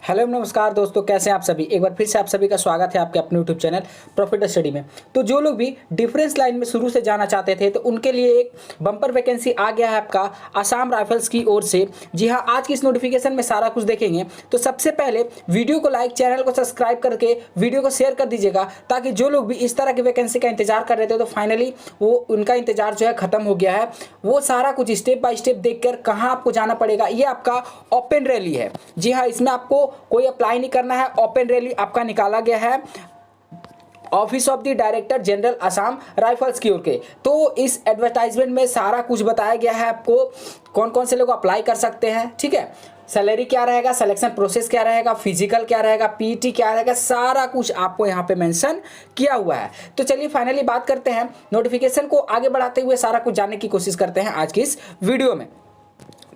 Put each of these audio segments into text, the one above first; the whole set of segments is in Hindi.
हेलो नमस्कार दोस्तों, कैसे हैं आप सभी। एक बार फिर से आप सभी का स्वागत है आपके अपने यूट्यूब चैनल प्रॉफिट स्टडी में। तो जो लोग भी डिफेंस लाइन में शुरू से जाना चाहते थे तो उनके लिए एक बम्पर वैकेंसी आ गया है आपका असम राइफल्स की ओर से। जी हाँ, आज की इस नोटिफिकेशन में सारा कुछ देखेंगे। तो सबसे पहले वीडियो को लाइक, चैनल को सब्सक्राइब करके वीडियो को शेयर कर दीजिएगा, ताकि जो लोग भी इस तरह की वैकेंसी का इंतजार कर रहे थे तो फाइनली वो उनका इंतजार जो है खत्म हो गया है। वो सारा कुछ स्टेप बाय स्टेप देखकर कहाँ आपको जाना पड़ेगा। ये आपका ओपन रैली है। जी हाँ, इसमें आपको कोई अप्लाई नहीं करना है। ओपन रैली आपका निकाला गया है office of the director general Assam rifles की ओर के। तो इस एडवर्टाइजमेंट में सारा कुछ बताया गया है आपको, कौन कौन से लोग अप्लाई कर सकते हैं। ठीक है, सैलरी क्या रहेगा, सिलेक्शन प्रोसेस क्या रहेगा, फिजिकल क्या रहेगा, पीटी क्या रहेगा, सारा कुछ आपको यहाँ पे मेंशन किया हुआ है। तो चलिए फाइनली बात करते हैं, नोटिफिकेशन को आगे बढ़ाते हुए सारा कुछ जानने की कोशिश करते हैं आज की इस वीडियो में।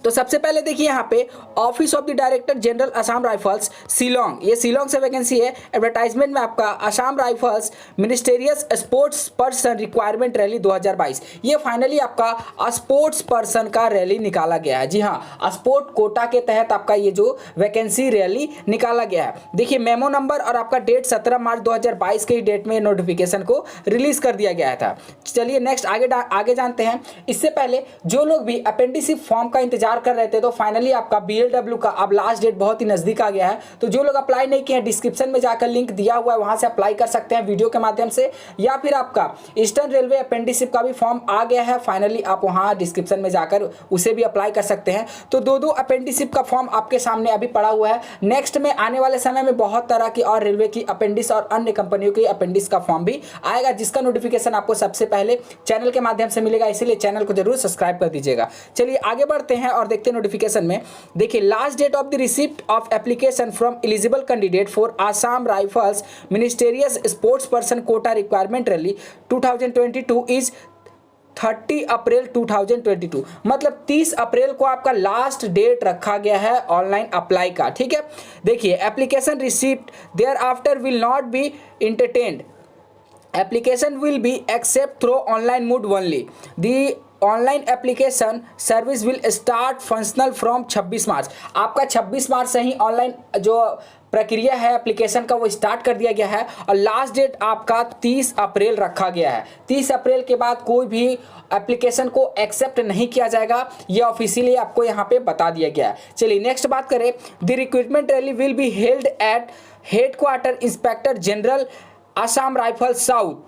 तो सबसे पहले देखिए यहाँ पे office of the director general Assam Rifles Shillong, ये शिलोंग से वैकेंसी है। एडवर्टाइजमेंट में आपका Assam Rifles ministerial sports person recruitment rally 2022, ये फाइनली आपका स्पोर्ट्स पर्सन का रैली निकाला गया है। जी हाँ, स्पोर्ट कोटा के तहत आपका ये जो वैकेंसी रैली निकाला गया है। देखिए मेमो नंबर और आपका डेट 17 मार्च 2022 के डेट में नोटिफिकेशन को रिलीज कर दिया गया था। चलिए नेक्स्ट आगे जानते हैं। इससे पहले जो लोग भी अपेंडिसिप फॉर्म का इंतजार कर रहे थे तो फाइनली आपका बीएलडब्ल्यू का अब लास्ट डेट बहुत ही नजदीक आ गया है। तो जो लोग अप्लाई नहीं किए हैं, डिस्क्रिप्शन में जाकर लिंक दिया हुआ है, वहां से अप्लाई कर सकते हैं वीडियो के माध्यम से, या फिर आपका ईस्टर्न रेलवे अपेंडिसिप का भी फॉर्म आ गया है। फाइनली आप वहां डिस्क्रिप्शन में जाकर उसे भी अप्लाई कर सकते हैं। तो दो अपेंडिसिप का फॉर्म आपके सामने अभी पड़ा हुआ है। नेक्स्ट में आने वाले समय में बहुत तरह की और रेलवे की अपेंडिक्स और अन्य कंपनियों की अपेंडिक्स का फॉर्म भी आएगा, जिसका नोटिफिकेशन आपको सबसे पहले चैनल के माध्यम से मिलेगा, इसीलिए चैनल को जरूर सब्सक्राइब कर दीजिएगा। चलिए आगे बढ़ते हैं और देखते हैं नोटिफिकेशन में। देखिए last date of the receipt of application from eligible candidate for Assam Rifles ministerial sports person quota recruitment rally 2022 is 30 April 2022, मतलब 30 अप्रैल को आपका लास्ट डेट रखा गया है ऑनलाइन अप्लाई का। ठीक है, देखिए application receipt there after will not be entertained, application will be accept through online mode only. The online application service will start functional from 26 March. आपका 26 मार्च से ही ऑनलाइन जो प्रक्रिया है एप्लीकेशन का वो स्टार्ट कर दिया गया है, और लास्ट डेट आपका 30 अप्रैल रखा गया है। 30 अप्रैल के बाद कोई भी एप्लीकेशन को एक्सेप्ट नहीं किया जाएगा, ये ऑफिशियली आपको यहाँ पे बता दिया गया है। चलिए नेक्स्ट बात करें। The recruitment rally will be held at headquarter inspector general Assam rifle south.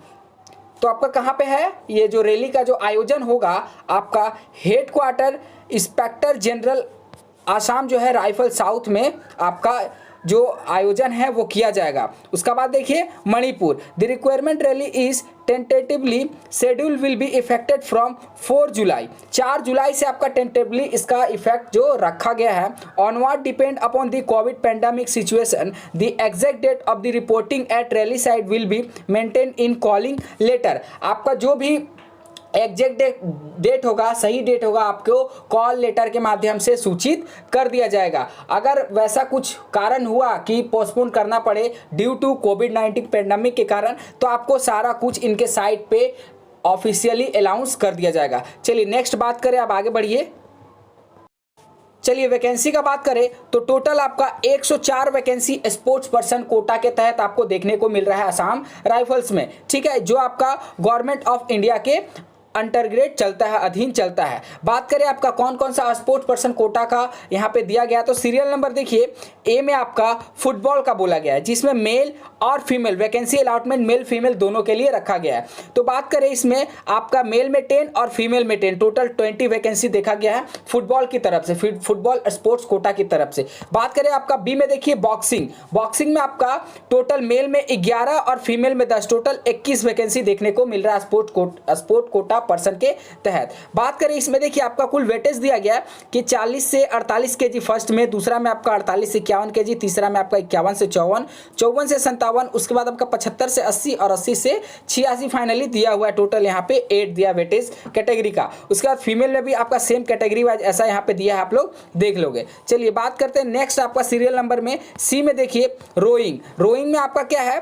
तो आपका कहाँ पे है ये जो रैली का जो आयोजन होगा, आपका हेडक्वार्टर इंस्पेक्टर जनरल असम जो है राइफल साउथ में आपका जो आयोजन है वो किया जाएगा। उसका बाद देखिए Manipur, the requirement rally is tentatively schedule will be effected from 4 July, 4 जुलाई से आपका टेंटेटिवली इसका इफेक्ट जो रखा गया है। Onward depend upon the COVID pandemic situation, the exact date of the reporting at rally site will be maintain in calling letter. आपका जो भी एग्जैक्ट डेट होगा, सही डेट होगा, आपको कॉल लेटर के माध्यम से सूचित कर दिया जाएगा। अगर वैसा कुछ कारण हुआ कि पोस्टपोन करना पड़े ड्यू टू कोविड-19 पेंडेमिक के कारण, तो आपको सारा कुछ इनके साइट पे ऑफिशियली अनाउंस कर दिया जाएगा। चलिए नेक्स्ट बात करें, अब आगे बढ़िए। चलिए वैकेंसी का बात करें तो टोटल आपका 104 वैकेंसी स्पोर्ट्स पर्सन कोटा के तहत आपको देखने को मिल रहा है असम राइफल्स में। ठीक है, जो आपका गवर्नमेंट ऑफ इंडिया के अंडरग्रेड चलता है, अधीन चलता है। बात करें आपका कौन कौन सा स्पोर्ट्स पर्सन कोटा का यहाँ पे दिया गया, तो सीरियल नंबर देखिए ए में आपका फुटबॉल का बोला गया है, जिसमें मेल और female vacancy allotment male female दोनों के लिए रखा गया है। तो बात करें इसमें आपका मेल में 10 और फीमेल में 10, टोटल 20 वैकेंसी देखा गया है फुटबॉल की तरफ से, फुटबॉल स्पोर्ट्स कोटा की तरफ से। बात करें आपका बी में देखिए बॉक्सिंग, बॉक्सिंग में आपका टोटल मेल में 11 और फीमेल में 10, टोटल 21 वैकेंसी देखने को मिल रहा है स्पोर्ट कोटा पर्सन के तहत। बात करें इसमें देखिए आपका कुल वेटेज दिया गया है कि 40 से 48 केजी फर्स्ट में, दूसरा में आपका 48 से 51 केजी, तीसरा में आपका 51 से 54, 54 से 57, उसके बाद आपका 75 से 80 और 80 से 86 फाइनली दिया हुआ है। टोटल यहाँ पे 8 दिया वेटेज कैटेगरी का। उसके बाद फीमेल में भी आपका सेम कैटेगरी वाइज ऐसा यहाँ पे दिया है, आप लोग देख लोगे। चलिए बात करते हैं नेक्स्ट आपका सीरियल नंबर में सी में देखिए रोइंग, रोइंग में आपका क्या है,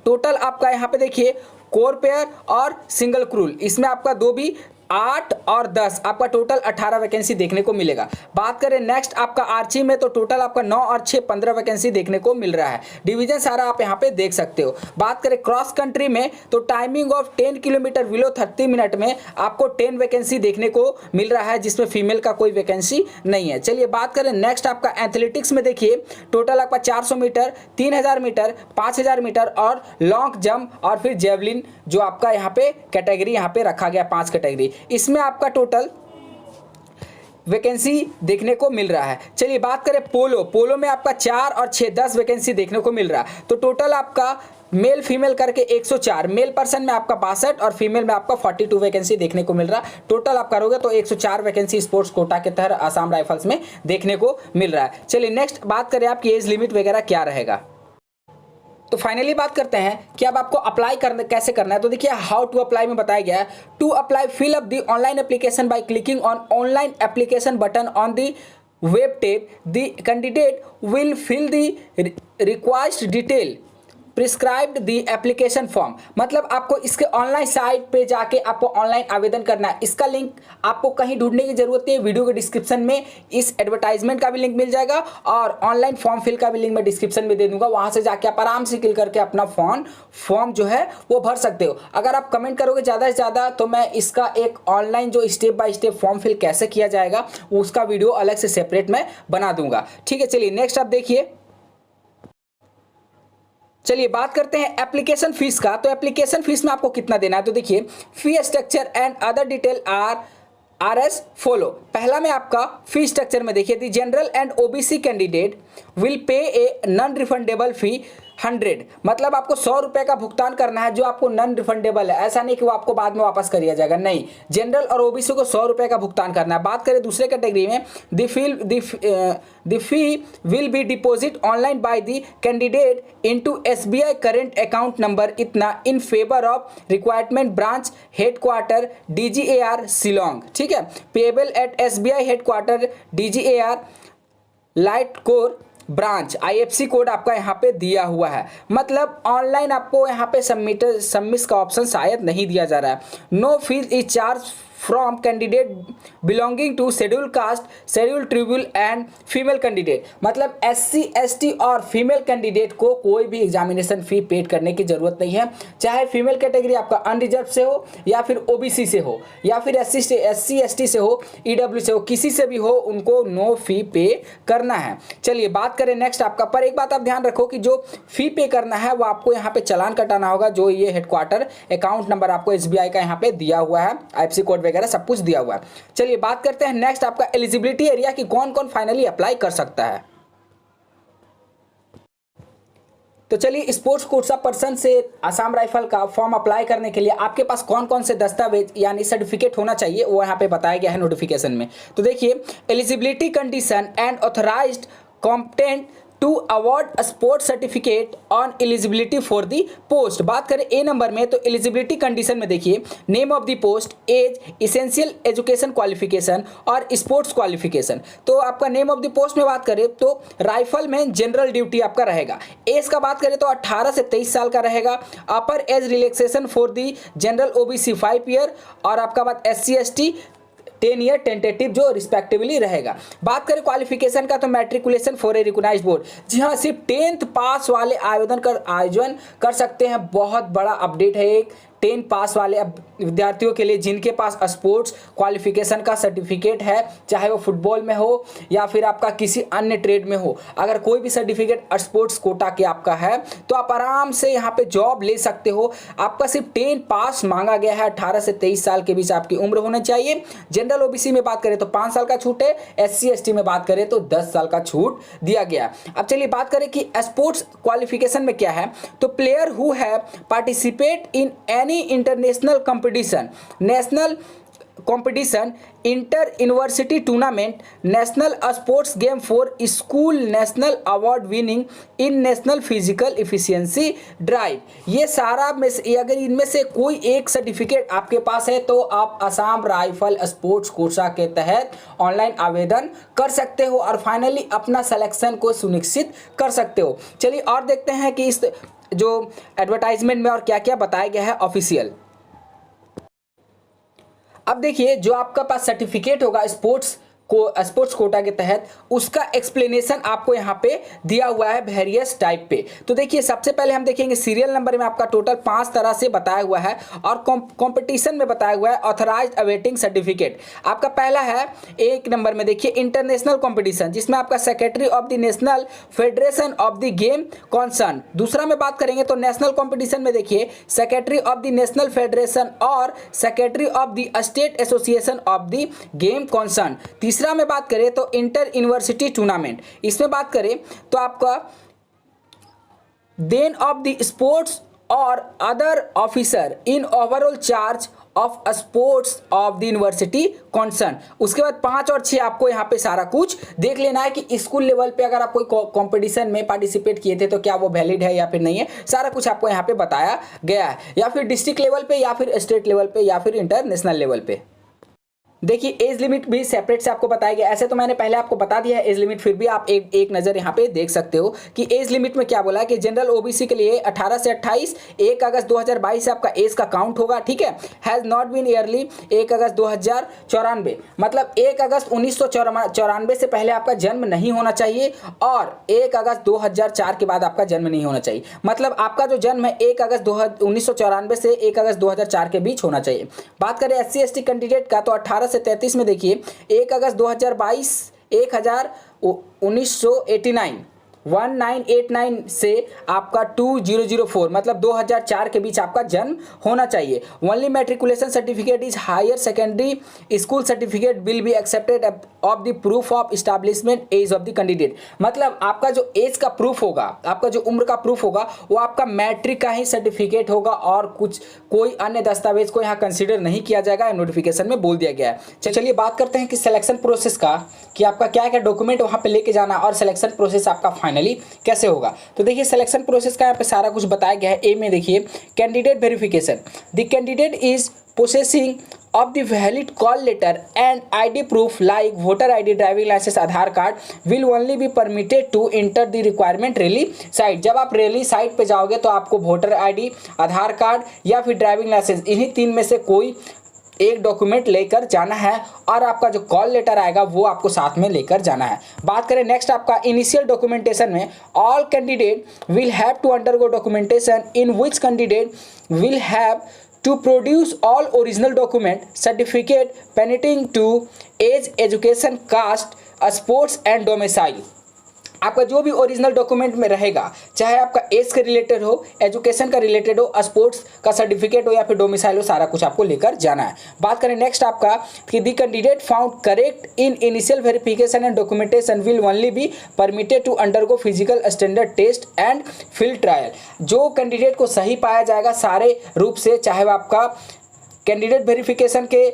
टोटल आपका यहाँ पे देखिए कोर पेयर और सिंगल क्रूल, इसमें आपका दो भी 8 और 10 आपका टोटल 18 वैकेंसी देखने को मिलेगा। बात करें नेक्स्ट आपका आर्ची में तो टोटल आपका 9 और 6 15 वैकेंसी देखने को मिल रहा है। डिवीजन सारा आप यहाँ पे देख सकते हो। बात करें क्रॉस कंट्री में तो timing of 10 kilometre below 30 minute में आपको 10 वैकेंसी देखने को मिल रहा है, जिसमें फीमेल का कोई वैकेंसी नहीं है। चलिए बात करें नेक्स्ट आपका एथलेटिक्स में, देखिए टोटल आपका 400 मीटर, 3000 मीटर, 5000 मीटर और लॉन्ग जंप और फिर जेवलिन जो आपका यहाँ पे कैटेगरी यहाँ पे रखा गया 5 कैटेगरी, इसमें आपका टोटल वैकेंसी देखने को मिल रहा है। चलिए बात करें पोलो में आपका 4 और 6 10 वैकेंसी देखने को मिल रहा है। तो टोटल आपका मेल फीमेल करके 104, मेल पर्सन में आपका 62 और फीमेल में आपका 42 वैकेंसी देखने को मिल रहा है। टोटल आप करोगे तो 104 वैकेंसी स्पोर्ट्स कोटा के तहत आसाम राइफल्स में देखने को मिल रहा है। चलिए नेक्स्ट बात करें आपकी एज लिमिट वगैरह क्या रहेगा। तो फाइनली बात करते हैं कि अब आपको अप्लाई करना कैसे करना है। तो देखिए हाउ टू अप्लाई में बताया गया है। To apply fill up the online application by clicking on online application button on the web tab. The candidate will fill the required detail prescribed the application form. मतलब आपको इसके ऑनलाइन साइट पे जाके आपको ऑनलाइन आवेदन करना है। इसका लिंक आपको कहीं ढूंढने की जरूरत नहीं है, वीडियो के डिस्क्रिप्शन में इस एडवर्टाइजमेंट का भी लिंक मिल जाएगा और ऑनलाइन फॉर्म फिल का भी लिंक मैं डिस्क्रिप्शन में दे दूंगा। वहां से जाके आप आराम से क्लिक करके अपना फॉर्म जो है वो भर सकते हो। अगर आप कमेंट करोगे ज़्यादा से ज़्यादा तो मैं इसका एक ऑनलाइन जो step by step form fill कैसे किया जाएगा उसका वीडियो अलग से सेपरेट मैं बना दूंगा। ठीक है, चलिए नेक्स्ट आप देखिए। चलिए बात करते हैं एप्लीकेशन फीस का। तो एप्लीकेशन फीस में आपको कितना देना है। तो देखिए fee structure and other detail are as follow. पहला में आपका फी स्ट्रक्चर में देखिए the general and OBC candidate will pay a non refundable फी 100, मतलब आपको 100 रुपए का भुगतान करना है जो आपको नॉन रिफंडेबल है। ऐसा नहीं कि वो आपको बाद में वापस कर दिया जाएगा, नहीं, जनरल और ओबीसी को 100 रुपए का भुगतान करना है। बात करें दूसरे कैटेगरी में the fee will be deposit online by the candidate into SBI current account number इतना in favour of recruitment branch headquarter DGAR Shillong. ठीक है, payable at SBI headquarter DGAR light core branch. IFC code आपका यहाँ पे दिया हुआ है। मतलब ऑनलाइन आपको यहाँ पे सबमिट का ऑप्शन शायद नहीं दिया जा रहा है। No fee is charge from candidate belonging to schedule caste, schedule tribal and female candidate. मतलब एससी एसटी और फीमेल कैंडिडेट को कोई भी एग्जामिनेशन फी पेड करने की जरूरत नहीं है। चाहे फीमेल कैटेगरी आपका अनरिजर्व से हो या फिर ओबीसी से हो या फिर एससी एसटी से हो, ईडब्ल्यू से हो, किसी से भी हो, उनको नो फी पे करना है। चलिए बात करें नेक्स्ट आपका। पर एक बात आप ध्यान रखो कि जो फी पे करना है वो आपको यहाँ पे चालान कटाना होगा, जो ये हेडक्वार्टर अकाउंट नंबर आपको एसबीआई का यहाँ पे दिया हुआ है, आईएफसी कोड वगैरह सब कुछ दिया हुआ है। चलिए बात करते हैं नेक्स्ट आपका एलिजिबिलिटी एरिया कि कौन कौन फाइनली अप्लाई कर सकता है। तो चलिए स्पोर्ट्स कोटा पर्सन से आसाम राइफल का फॉर्म अप्लाई करने के लिए आपके पास कौन कौन से दस्तावेज यानी सर्टिफिकेट होना चाहिए वो यहाँ पे बताया गया है नोटिफिकेशन में। तो देखिए eligibility condition and authorized competent to award sport certificate on eligibility for the post. बात करें ए नंबर में तो एलिजिबिलिटी कंडीशन में देखिए name of the post, age, essential education qualification और स्पोर्ट्स क्वालिफिकेशन। तो आपका नेम ऑफ द पोस्ट में बात करें तो राइफल में जनरल ड्यूटी आपका रहेगा। एज का बात करें तो 18 से 23 साल का रहेगा। Upper age relaxation for the general OBC 5 year और आपका बात एससी एसटी 10 ईयर टेंटेटिव जो रिस्पेक्टिवली रहेगा। बात करें क्वालिफिकेशन का तो matriculation for a recognised board. जी हाँ, सिर्फ 10th पास वाले आयोजन कर सकते हैं। बहुत बड़ा अपडेट है एक 10 पास वाले विद्यार्थियों के लिए जिनके पास स्पोर्ट्स क्वालिफिकेशन का सर्टिफिकेट है, चाहे वो फुटबॉल में हो या फिर आपका किसी अन्य ट्रेड में हो। अगर कोई भी सर्टिफिकेट स्पोर्ट्स कोटा के आपका है तो आप आराम से यहाँ पे जॉब ले सकते हो। आपका सिर्फ 10 पास मांगा गया है। 18 से 23 साल के बीच आपकी उम्र होनी चाहिए। जनरल ओबीसी में बात करें तो 5 साल का छूट है, एससी एसटी में बात करें तो 10 साल का छूट दिया गया। अब चलिए बात करें कि स्पोर्ट्स क्वालिफिकेशन में क्या है। तो प्लेयर हु है participate in any international competition, national competition, inter university tournament, national sports game for school, national award winning in national physical efficiency drive. ये सारा में से अगर इनमें से कोई एक सर्टिफिकेट आपके पास है तो आप आसाम राइफल स्पोर्ट्स कोटा के तहत ऑनलाइन आवेदन कर सकते हो और फाइनली अपना सिलेक्शन को सुनिश्चित कर सकते हो। चलिए और देखते हैं कि इस जो एडवर्टाइजमेंट में और क्या क्या बताया गया है ऑफिशियल। अब देखिए जो आपका पास सर्टिफिकेट होगा स्पोर्ट्स कोटा के तहत, उसका एक्सप्लेनेशन आपको यहाँ पे दिया हुआ है वेरियस टाइप पे। तो देखिए सबसे पहले हम देखेंगे सीरियल नंबर में आपका टोटल 5 तरह से बताया हुआ है और कंपटीशन में बताया हुआ है ऑथराइज्ड अवेटिंग सर्टिफिकेट। आपका पहला है 1 नंबर में देखिए इंटरनेशनल कंपटीशन, जिसमें आपका secretary of the national federation of the game concern. दूसरा में बात करेंगे तो नेशनल कंपटीशन में देखिए secretary of the national federation और secretary of the state association of the game concern. तीसरा में बात करें तो इंटर यूनिवर्सिटी टूर्नामेंट, इसमें बात करें तो आपका देन ऑफ द स्पोर्ट्स और other officer in overall charge of sports of the university concern. उसके बाद 5 और 6 आपको यहाँ पे सारा कुछ देख लेना है कि स्कूल लेवल पे अगर आप कोई कंपटीशन में पार्टिसिपेट किए थे तो क्या वो वैलिड है या फिर नहीं है, सारा कुछ आपको यहाँ पे बताया गया है, या फिर डिस्ट्रिक्ट लेवल पे या फिर स्टेट लेवल पे या फिर इंटरनेशनल लेवल पे। देखिए एज लिमिट भी सेपरेट से आपको बताया गया, ऐसे तो मैंने पहले आपको बता दिया है एज लिमिट, फिर भी आप एक नज़र यहाँ पे देख सकते हो कि एज लिमिट में क्या बोला है कि जनरल ओबीसी के लिए 18 से 28 1 अगस्त 2022 से आपका एज का काउंट होगा, ठीक है। हैज़ नॉट बीन ईयरली 1 अगस्त 2094, मतलब 1 अगस्त 1994 से पहले आपका जन्म नहीं होना चाहिए और 1 अगस्त 2004 के बाद आपका जन्म नहीं होना चाहिए। मतलब आपका जो जन्म है 1 अगस्त 1994 से 1 अगस्त 2004 के बीच होना चाहिए। बात करें SC ST कैंडिडेट का तो 18 से 33 में देखिए 1 अगस्त 2022 1989 से आपका 2004 मतलब 2004 के बीच आपका जन्म होना चाहिए। Only matriculation certificate is higher secondary school certificate will be accepted of the proof of establishment age of the candidate. मतलब आपका जो एज का प्रूफ होगा, आपका जो उम्र का प्रूफ होगा वो आपका मैट्रिक का ही सर्टिफिकेट होगा और कोई अन्य दस्तावेज को यहाँ कंसिडर नहीं किया जाएगा, नोटिफिकेशन में बोल दिया गया है। चलिए बात करते हैं कि सिलेक्शन प्रोसेस का, कि आपका क्या क्या डॉक्यूमेंट वहाँ पे लेके जाना और सिलेक्शन प्रोसेस आपका फाइनली कैसे होगा। तो देखिए सिलेक्शन प्रोसेस का यहाँ पे सारा कुछ बताया गया है। ए में देखिए candidate verification, the candidate is possessing of the valid call letter and ID proof like voter ID, driving license, Aadhaar card will only be permitted to enter the requirement rally site। जब आप रैली साइट पे जाओगे तो आपको वोटर ID, आधार कार्ड या फिर ड्राइविंग लाइसेंस, इन्हीं 3 में से कोई एक डॉक्यूमेंट लेकर जाना है और आपका जो कॉल लेटर आएगा वो आपको साथ में लेकर जाना है। बात करें नेक्स्ट आपका इनिशियल डॉक्यूमेंटेशन में, all candidate will have to undergo documentation in which candidate will have to produce all original document certificate pertaining to age, education, caste, sports and domicile। आपका जो भी ओरिजिनल डॉक्यूमेंट में रहेगा, चाहे आपका एज के रिलेटेड हो, एजुकेशन का रिलेटेड हो, स्पोर्ट्स का सर्टिफिकेट हो या फिर डोमिसाइल हो, सारा कुछ आपको लेकर जाना है। बात करें नेक्स्ट आपका कि the candidate found correct in initial verification and documentation will only be permitted to undergo physical standard test and field trial. जो कैंडिडेट को सही पाया जाएगा सारे रूप से, चाहे वो आपका कैंडिडेट वेरिफिकेशन के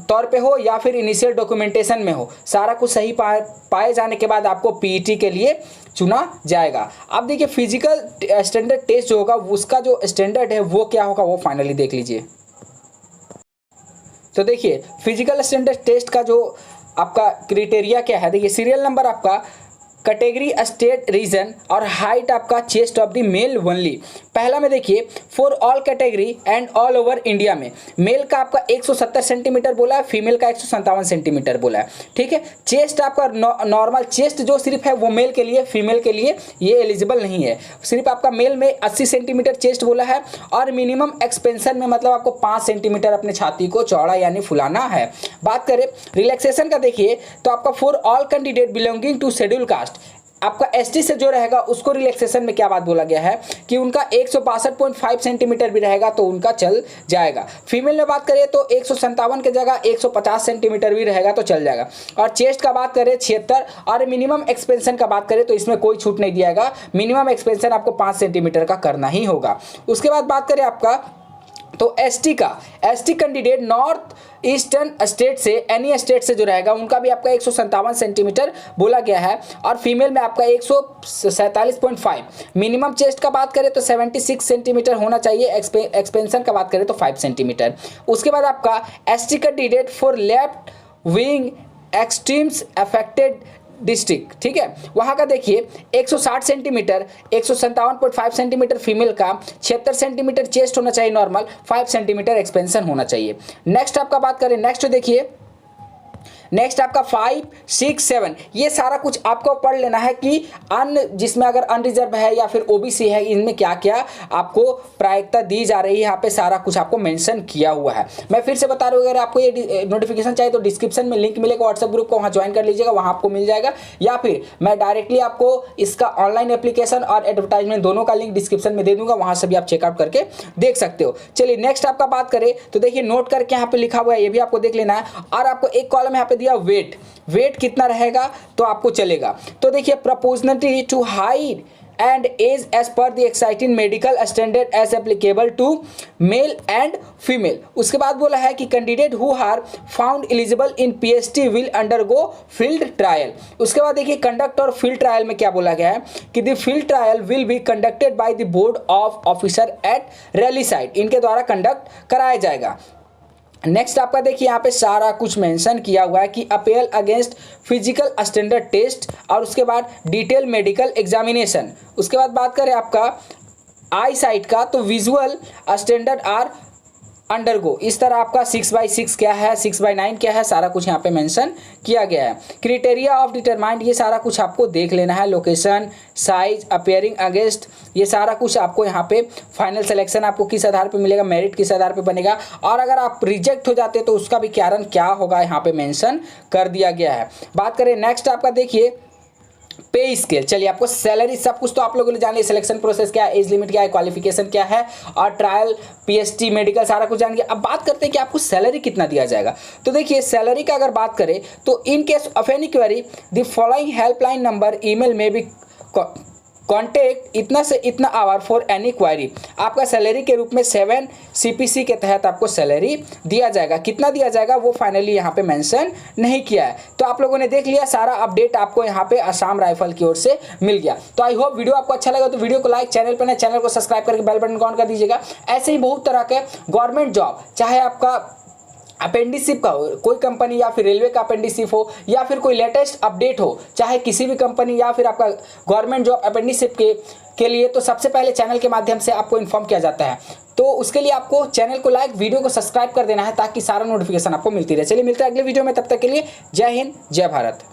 तौर पे हो या फिर इनिशियल डॉक्यूमेंटेशन में हो, सारा कुछ सही पाए जाने के बाद आपको पीईटी के लिए चुना जाएगा। अब देखिए फिजिकल स्टैंडर्ड टेस्ट जो होगा उसका जो स्टैंडर्ड है वो क्या होगा वो फाइनली देख लीजिए। तो देखिए फिजिकल स्टैंडर्ड टेस्ट का जो आपका क्राइटेरिया क्या है, देखिए सीरियल नंबर आपका, कैटेगरी स्टेट रीजन और हाइट आपका chest of the male only. पहला में देखिए for all category and all over India में मेल का आपका 170 सेंटीमीटर बोला है, फीमेल का 157 सेंटीमीटर बोला है, ठीक है। चेस्ट आपका नॉर्मल चेस्ट जो सिर्फ है वो मेल के लिए, फीमेल के लिए ये एलिजिबल नहीं है। सिर्फ आपका मेल में 80 सेंटीमीटर चेस्ट बोला है और मिनिमम एक्सपेंशन में मतलब आपको 5 सेंटीमीटर अपने छाती को चौड़ा यानी फुलाना है। बात करें रिलैक्सेशन का देखिए तो आपका for all candidate belonging to schedule caste, आपका एसटी से जो रहेगा उसको रिलैक्सेशन में क्या बात बोला गया है कि उनका 162.5 सेंटीमीटर भी रहेगा तो उनका चल जाएगा। फीमेल में बात करें तो 157 की जगह 150 सेंटीमीटर भी रहेगा तो चल जाएगा। और चेस्ट का बात करें 76 और मिनिमम एक्सपेंशन का बात करें तो इसमें कोई छूट नहीं दिया जाएगा, मिनिमम एक्सपेंशन आपको 5 सेंटीमीटर का करना ही होगा। उसके बाद बात करें आपका तो एसटी का, ST candidate north eastern state से एनी स्टेट से जो रहेगा उनका भी आपका 157 सेंटीमीटर बोला गया है और फीमेल में आपका 147.5। मिनिमम चेस्ट का बात करें तो 76 सेंटीमीटर होना चाहिए, एक्सपेंशन का बात करें तो 5 सेंटीमीटर। उसके बाद आपका ST candidate for left wing extremes affected district, ठीक है। वहाँ का देखिए 160 सेंटीमीटर, 157.5 सेंटीमीटर फीमेल का, 76 सेंटीमीटर चेस्ट होना चाहिए नॉर्मल, 5 सेंटीमीटर एक्सपेंशन होना चाहिए। नेक्स्ट आपका बात करें, नेक्स्ट देखिए, नेक्स्ट आपका 5, 6, 7 ये सारा कुछ आपको पढ़ लेना है कि जिसमें अगर अनरिजर्व है या फिर ओबीसी है, इनमें क्या क्या आपको प्रायिकता दी जा रही है, यहाँ पे सारा कुछ आपको मेंशन किया हुआ है। मैं फिर से बता रहा हूँ, अगर आपको ये नोटिफिकेशन चाहिए तो डिस्क्रिप्शन में लिंक मिलेगा व्हाट्सएप ग्रुप को, वहाँ ज्वाइन कर लीजिएगा, वहाँ आपको मिल जाएगा, या फिर मैं डायरेक्टली आपको इसका ऑनलाइन एप्लीकेशन और एडवर्टाइजमेंट दोनों का लिंक डिस्क्रिप्शन में दे दूंगा, वहाँ से भी आप चेकआउट करके देख सकते हो। चलिए नेक्स्ट आपका बात करें तो देखिए, नोट करके यहाँ पे लिखा हुआ है, ये भी आपको देख लेना है। और आपको एक कॉलम यहाँ पे दिया वेट कितना रहेगा तो आपको चलेगा। तो देखिए, proportionally to height and age as per the exciting medical standard as applicable to male and female. उसके बाद बोला है कि candidate who are found eligible in PHT will undergo field trial. उसके बाद देखिए, कंडक्ट और फील्ड ट्रायल में क्या बोला गया है कि the field trial will be conducted by the board of officer eight rally site, इनके द्वारा कंडक्ट कराया जाएगा। नेक्स्ट आपका देखिए, यहाँ पे सारा कुछ मेंशन किया हुआ है कि appeal against physical standard test, और उसके बाद डिटेल मेडिकल एग्जामिनेशन। उसके बाद बात करें आपका आई साइट का, तो विजुअल स्टैंडर्ड आर अंडरगो, इस तरह आपका 6/6 क्या है, 6/9 क्या है, सारा कुछ यहाँ पे मेंशन किया गया है। क्राइटेरिया ऑफ डिटरमाइंड, ये सारा कुछ आपको देख लेना है। लोकेशन, साइज, अपेयरिंग अगेंस्ट, ये सारा कुछ आपको यहाँ पे फाइनल सिलेक्शन आपको किस आधार पे मिलेगा, मेरिट किस आधार पे बनेगा, और अगर आप रिजेक्ट हो जाते तो उसका भी कारण क्या होगा यहाँ पे मेंशन कर दिया गया है। बात करें नेक्स्ट आपका देखिए, पे स्केल। चलिए, आपको सैलरी सब कुछ तो आप लोगों ने जान लिया, सिलेक्शन प्रोसेस क्या है, एज लिमिट क्या है, क्वालिफिकेशन क्या है, और ट्रायल, पीएचटी, मेडिकल सारा कुछ जान गया। अब बात करते हैं कि आपको सैलरी कितना दिया जाएगा। तो देखिए, सैलरी का अगर बात करें तो in case of any query the following helpline number email में भी कॉन्टेक्ट इतना से इतना आवर फॉर एनी क्वायरी। आपका सैलरी के रूप में 7 CPC के तहत आपको सैलरी दिया जाएगा। कितना दिया जाएगा वो फाइनली यहाँ पे मेंशन नहीं किया है। तो आप लोगों ने देख लिया, सारा अपडेट आपको यहाँ पे असम राइफल की ओर से मिल गया। तो आई होप वीडियो आपको अच्छा लगा, तो वीडियो को लाइक, चैनल पर नए चैनल को सब्सक्राइब करके बेल बटन ऑन कर दीजिएगा। ऐसे ही बहुत तरह के गवर्नमेंट जॉब, चाहे आपका अपेंडिसिप का हो, कोई कंपनी या फिर रेलवे का अपेंडिसिप हो, या फिर कोई लेटेस्ट अपडेट हो, चाहे किसी भी कंपनी या फिर आपका गवर्नमेंट जॉब अपेंडिसिप के लिए, तो सबसे पहले चैनल के माध्यम से आपको इन्फॉर्म किया जाता है। तो उसके लिए आपको चैनल को लाइक, वीडियो को सब्सक्राइब कर देना है, ताकि सारा नोटिफिकेशन आपको मिलती रहे। चलिए मिलते हैं अगले वीडियो में, तब तक के लिए जय हिंद, जय भारत।